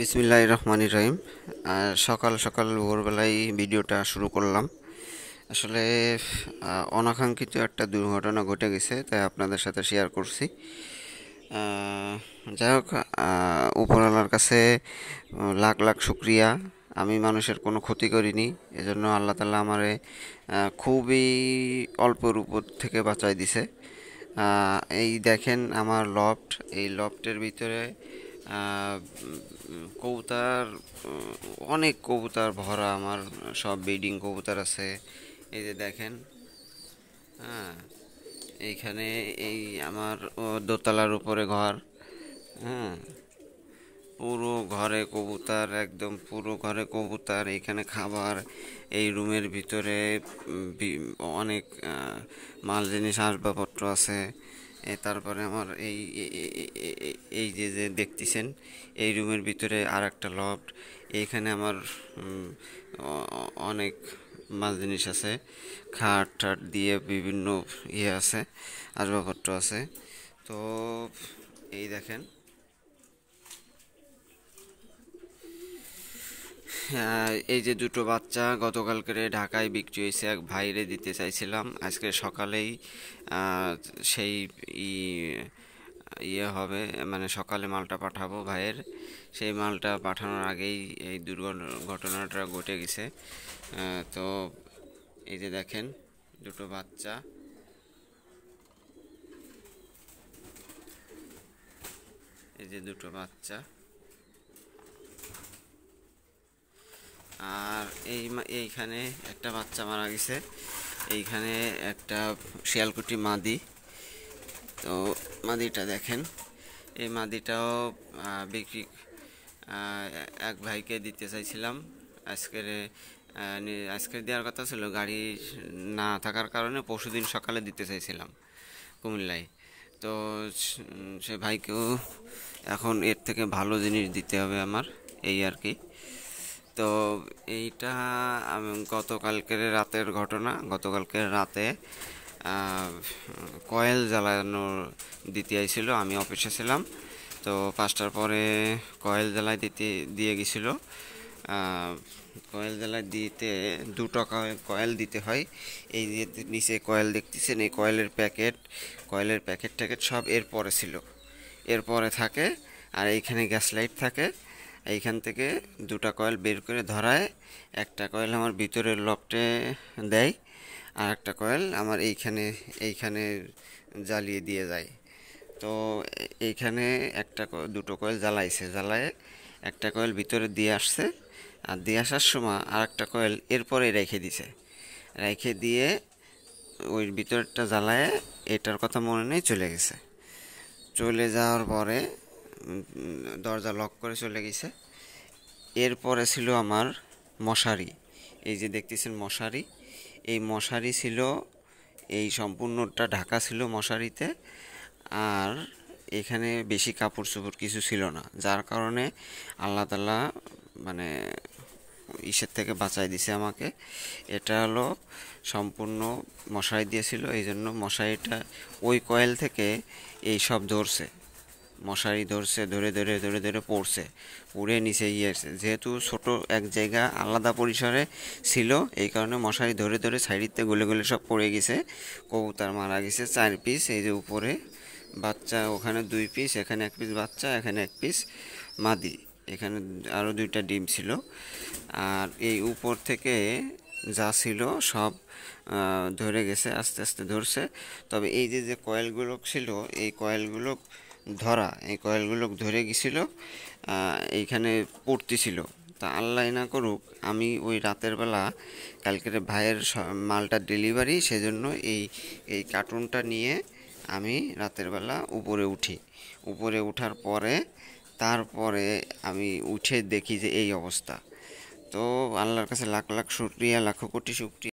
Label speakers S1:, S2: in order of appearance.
S1: বিসমিল্লাহির রহমানির রহিম। সকাল সকাল ভোরবেলায় ভিডিওটা শুরু করলাম। আসলে অনাকাঙ্ক্ষিত একটা দুর্ঘটনা ঘটে গেছে, তাই আপনাদের সাথে শেয়ার করছি। আহ, যাই হোক, উপরওয়ালার কাছে লাখ লাখ শুক্রিয়া। আমি মানুষের কোনো ক্ষতি করিনি, এজন্য আল্লাহ তাআলা আমারে খুবই অল্পর উপর থেকে বাঁচাই দিছে। এই দেখেন আমার লফট, এই লফটের ভিতরে কবুতর, অনেক কবুতর ভরা। আমার সব ব্রিডিং কবুতর আছে। এই যে দেখেন, হ্যাঁ, এইখানে এই আমার দোতলার উপরে ঘর। হ্যাঁ, পুরো ঘরে কবুতর, একদম পুরো ঘরে কবুতর। এইখানে খাবার, এই রুমের ভিতরে অনেক মাল জিনিস আসবাবপত্র আছে। তারপরে আমার এই যে যে দেখতেছেন, এই রুমের ভিতরে আর একটা লফট। এইখানে আমার অনেক মাল জিনিস আছে, খাট টাট দিয়ে বিভিন্ন আছে, আসবাবপত্র আছে। তো এই দেখেন, এই যে দুটো বাচ্চা গতকালকে ঢাকায় বিক্রি হয়েছে, এক ভাইরে দিতে চাইছিলাম। আজকে সকালেই সেই ইয়ে হবে, মানে সকালে মালটা পাঠাবো ভাইয়ের। সেই মালটা পাঠানোর আগেই এই দুর্ঘটনাটা ঘটে গেছে। তো এই যে দেখেন দুটো বাচ্চা, এই যে দুটো বাচ্চা। আর এইখানে একটা বাচ্চা মারা গেছে। এইখানে একটা শিয়ালকুটি মাদি। তো মাদিটা দেখেন, এই মাদিটাও বিক্রি, এক ভাইকে দিতে চাইছিলাম। আজকের আজকের দেওয়ার কথা ছিল, গাড়ি না থাকার কারণে পরশুদিন সকালে দিতে চাইছিলাম কুমিল্লায়। তো সে ভাইকেও এখন এর থেকে ভালো জিনিস দিতে হবে আমার, এই আর কি। তো এইটা আমি গতকালকের রাতের ঘটনা। গতকালকের রাতে কয়েল জ্বালানোর দিতে আইছিল, আমি অফিসে ছিলাম। তো 5টার পরে কয়েল জ্বালাই দিতে দিয়ে গেছিলো। কয়েল জ্বালাই দিতে দুটো কয়েল দিতে হয়। এই যে নিচে কয়েল দেখতেছেন, এই কয়েলের প্যাকেট ট্যাকেট সব এরপরে ছিল, এরপরে থাকে। আর এইখানে গ্যাস লাইট থাকে। এইখান থেকে দুটা কয়েল বের করে ধরায়, একটা কয়েল আমার ভিতরের লফটে দেয়, আর একটা কয়েল আমার এইখানে এইখানে জ্বালিয়ে দিয়ে যায়। তো এইখানে দুটো কয়েল জ্বালায় একটা কয়েল ভিতরে দিয়ে আসছে। আর দিয়ে আসার সময় আর একটা কয়েল এরপরে রেখে দিয়ে ওই ভিতরটা জ্বালায়, এটার কথা মনে নেই, চলে গেছে। চলে যাওয়ার পরে দরজা লক করে চলে গেছে। এরপরে ছিল আমার মশারি। এই যে দেখতেছেন মশারি, এই মশারি ছিল, এই সম্পূর্ণটা ঢাকা ছিল মশারিতে। আর এখানে বেশি কাপড় চোপড় কিছু ছিল না, যার কারণে আল্লাহ তাআলা মানে ইসের থেকে বাঁচাই দিছে আমাকে। এটা হলো সম্পূর্ণ মশারি দিয়েছিল, এই জন্য মশারিটা ওই কয়েল থেকে এই সব ধরছে, মশারি ধরছে, ধরে ধরে ধরে ধরে পড়ছে, উড়ে নিচে গিয়েছে। যেহেতু ছোট এক জায়গা আলাদা পরিসরে ছিল, এই কারণে মশারি ধরে ধরে সাইডতে গলে গলে সব পড়ে গেছে। কবুতর মারা গেছে 4 পিস। এই যে উপরে বাচ্চা, ওখানে 2 পিস, এখানে 1 পিস বাচ্চা, এখানে 1 পিস মাদি, এখানে আরও 2টা ডিম ছিল। আর এই উপর থেকে যা ছিল সব ধরে গেছে, আস্তে আস্তে ধরছে। তবে এই যে যে কয়েলগুলো ছিল, এই কয়েলগুলো ধরে গেছিল, এইখানে পড়তেছিল। তা আল্লাহ না করুক, আমি ওই রাতের বেলা কালকের ভাইয়ের মালটা ডেলিভারি, সেজন্য এই এই কার্টুনটা নিয়ে আমি রাতের বেলা উপরে উঠি। উপরে ওঠার পরে তারপরে আমি উঠে দেখি যে এই অবস্থা। তো আল্লাহর কাছে লাখ লাখ শুকরিয়া, লাখো কোটি শুকরিয়া।